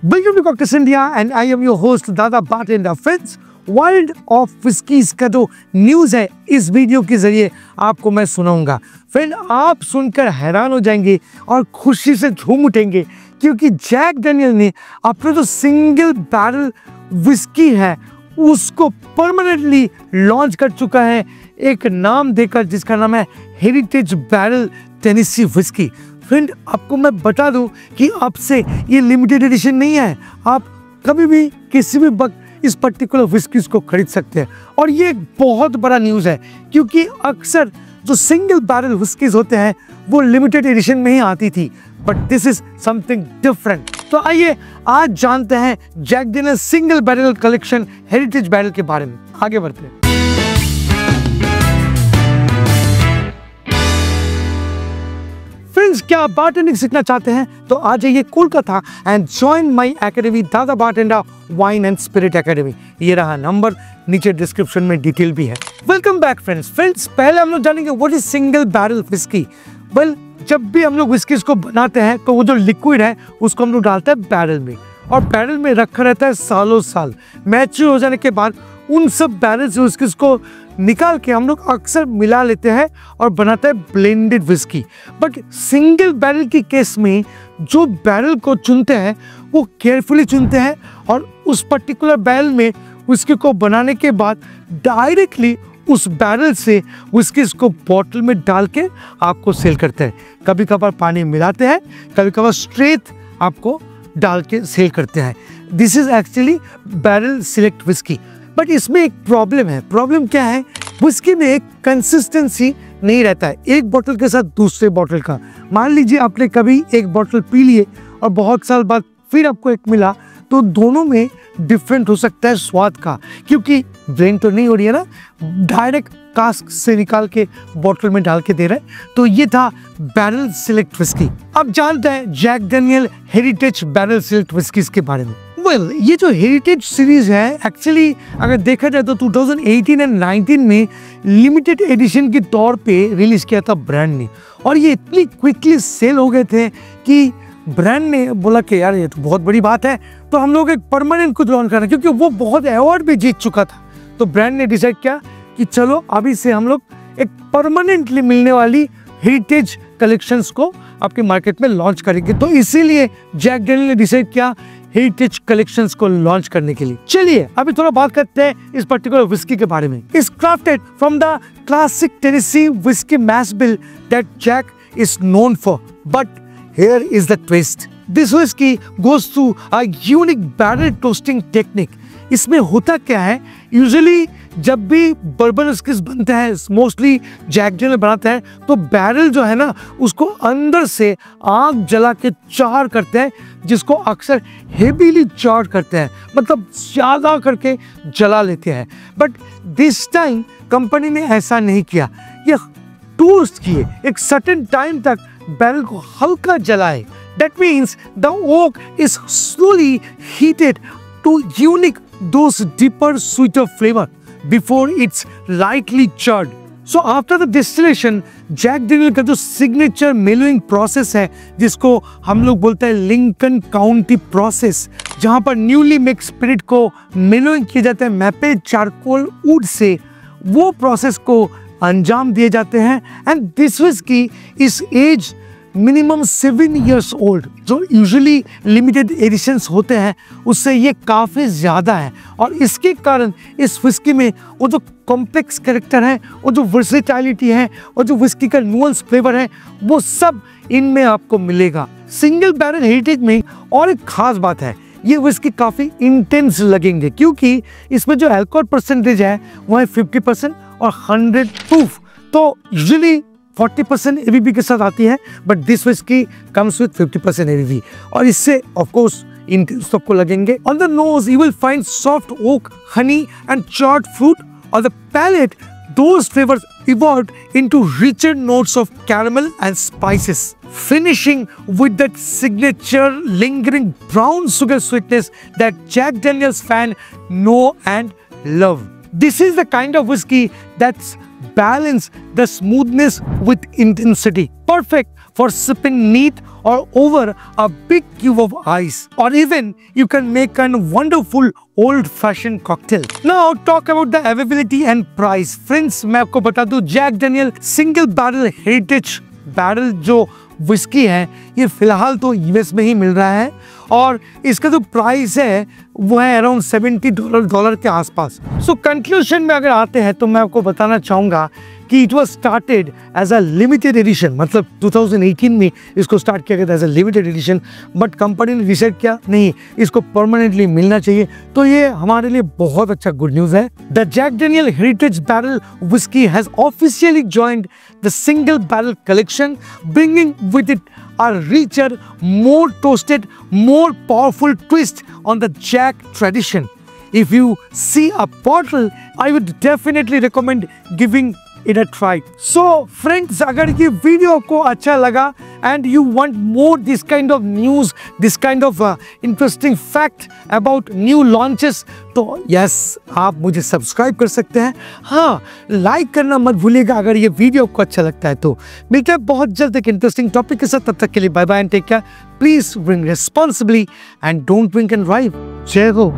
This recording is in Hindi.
Welcome to Cocktails India and I am your host दादा bartender. Friends, world of whiskeys का जो न्यूज़ है इस वीडियो के जरिए आपको मैं सुनाऊंगा। फ्रेंड, आप सुनकर हैरान हो जाएंगे और खुशी से झूम उठेंगे क्योंकि जैक डेनियल ने अपना जो सिंगल बैरल विस्की है उसको परमानेंटली लॉन्च कर चुका है, एक नाम देकर जिसका नाम है heritage barrel Tennessee whisky. Friend, आपको मैं बता दूं कि अब से ये लिमिटेड एडिशन नहीं है, आप कभी भी किसी भी वक्त इस पर्टिकुलर विस्कीज को खरीद सकते हैं। और ये एक बहुत बड़ा न्यूज़ है क्योंकि अक्सर जो सिंगल बैरल विस्कीज होते हैं वो लिमिटेड एडिशन में ही आती थी, but this is something different. तो आइए आज जानते हैं Jack Daniel single barrel collection heritage barrel के बारे में। आगे बढ़ते हैं। फ्रेंड्स, क्या आप बारटेंडिंग सीखना चाहते हैं तो आ जाइए Kolkata and join my academy Dada bartender wine and spirit academy. ये रहा नंबर, नीचे डिस्क्रिप्शन में डिटेल भी है। Welcome back friends. पहले हम लोग जानेंगे what is single barrel whisky. Well, जब भी हम लोग विस्कीज को बनाते हैं तो वो जो लिक्विड है उसको हम लोग डालते हैं बैरल में, और बैरल में रखा रहता है सालों साल। मैच्योर हो जाने के बाद उन सब बैरल से विस्कीज को निकाल के हम लोग अक्सर मिला लेते हैं और बनाते हैं blended whisky. But single barrel के केस में जो बैरल को चुनते हैं वो केयरफुली चुनते हैं और उस पर्टिकुलर बैरल में विस्की को बनाने के बाद डायरेक्टली उस बैरल से विस्कीज को बॉटल में डाल के आपको सेल करते हैं। कभी कभार पानी मिलाते हैं, कभी कभार स्ट्रेट आपको डाल के सेल करते हैं। This is actually barrel select whisky. But इसमें एक प्रॉब्लम है। प्रॉब्लम क्या है? विस्की में एक कंसिस्टेंसी नहीं रहता है एक बोतल के साथ दूसरे बोतल का। मान लीजिए आपने कभी एक बोतल पी लिए और बहुत साल बाद फिर आपको एक मिला, तो दोनों में डिफरेंट हो सकता है स्वाद का, क्योंकि ब्लेंड तो नहीं हो रही है ना, डायरेक्ट कास्क से निकाल के बोतल में डाल के दे रहे हैं। तो ये था बैरल सिलेक्ट विस्की। अब जानते हैं Jack Daniel heritage barrel select whiskies के बारे में। वेल, ये जो हेरिटेज सीरीज है एक्चुअली अगर देखा जाए तो 2018 एंड 19 में लिमिटेड एडिशन के तौर पे रिलीज किया था ब्रांड ने, और ये इतनी क्विकली सेल हो गए थे कि ब्रांड ने बोला कि यार ये तो बहुत बड़ी बात है, तो हम लोग एक परमानेंट कुछ लॉन्च कर रहे हैं, क्योंकि वो बहुत अवार्ड भी जीत चुका था। तो ब्रांड ने डिसाइड किया कि चलो अभी से हम लोग एक परमानेंटली मिलने वाली हेरिटेज कलेक्शंस को आपके मार्केट में लॉन्च करेंगे। तो इसीलिए जैक डेनियल ने डिसाइड किया हेरिटेज कलेक्शंस को लॉन्च करने के लिए। चलिए अभी थोड़ा बात करते हैं इस पर्टिकुलर विस्की के बारे में। It's crafted from the classic Tennessee whisky mash bill that Jack is known for, but here is the twist. This whiskey goes through a unique barrel toasting technique. इसमें होता क्या है, यूजुअली जब भी बर्बन विस्कीज बनते हैं, मोस्टली जैक डेनियल बनाते हैं, तो बैरल जो है ना उसको अंदर से आग जला के चार करते हैं, जिसको अक्सर हेवीली चार करते हैं, मतलब ज़्यादा करके जला लेते हैं। बट दिस टाइम कंपनी ने ऐसा नहीं किया, ये टोस्ट किए, एक सर्टेन टाइम तक बैरल को हल्का जलाए। That means the oak is slowly heated to unique those deeper sweeter flavor before it's lightly charred. So after the distillation, Jack Daniel का जो सिग्नेचर मेलोइंग प्रोसेस है, जिसको हम लोग बोलते हैं लिंकन काउंटी प्रोसेस, जहाँ पर न्यूली मिक्स स्पिरिट को मेलोइंग किया जाता है मैपल चारकोल वुड से, वो प्रोसेस को अंजाम दिए जाते हैं। And this whisky is age minimum 7 years old. जो यूजुअली लिमिटेड एडिशंस होते हैं उससे ये काफ़ी ज़्यादा है, और इसके कारण इस विस्की में वो जो कॉम्प्लेक्स कैरेक्टर है, वो जो वर्सेटिलिटी है, और जो विस्की का नुअंस फ्लेवर है, वो सब इनमें आपको मिलेगा। सिंगल बैरल हेरिटेज में और एक खास बात है, ये विस्की काफ़ी इंटेंस लगेंगे क्योंकि इसमें जो अल्कोहल परसेंटेज है वो है 50% और 100 प्रूफ। तो यूजुअली 40% एबीवी के साथ आती है, but this whisky comes with 50% ABV, और इससे ऑफ कोर्स इंटेंस सबको लगेंगे। On the nose you will find soft oak, honey and charred fruit. On the palate those flavors evolved into richer notes of caramel and spices, finishing with that signature lingering brown sugar sweetness that Jack Daniel's fans know and love. This is the kind of whiskey that's balance the smoothness with intensity, perfect for sipping neat or over a big cube of ice, or even you can make a wonderful old-fashioned cocktail. Now talk about the availability and price. Friends, मैं आपको बता दूं, Jack Daniel single barrel heritage barrel जो विस्की है ये फिलहाल तो यूएस में ही मिल रहा है और इसका जो प्राइस है वो है अराउंड $70 के आसपास। सो कंक्लूजन में अगर आते हैं तो मैं आपको बताना चाहूँगा कि it was started as a limited edition, मतलब 2018 में इसको स्टार्ट किया गया था as a limited edition, but company ने डिसाइड किया नहीं इसको परमानेंटली मिलना चाहिए, तो ये हमारे लिए बहुत अच्छा गुड न्यूज़ है। The Jack Daniel heritage barrel whisky has officially joined the single barrel collection, bringing with it a richer, more toasted, more powerful twist on the Jack tradition. If you see a bottle, I would definitely recommend giving it a try. So friends, अगर ये वीडियो को अच्छा लगा and you want more this kind of news, this kind of interesting fact about new launches, तो yes, आप मुझे सब्सक्राइब कर सकते हैं। हाँ, लाइक करना मत भूलिएगा अगर ये वीडियो को अच्छा लगता है। तो मिलते हैं बहुत जल्द एक इंटरेस्टिंग टॉपिक के साथ, तब तक के लिए bye bye and take care. Please drink responsibly and don't drink and drive. जय हो।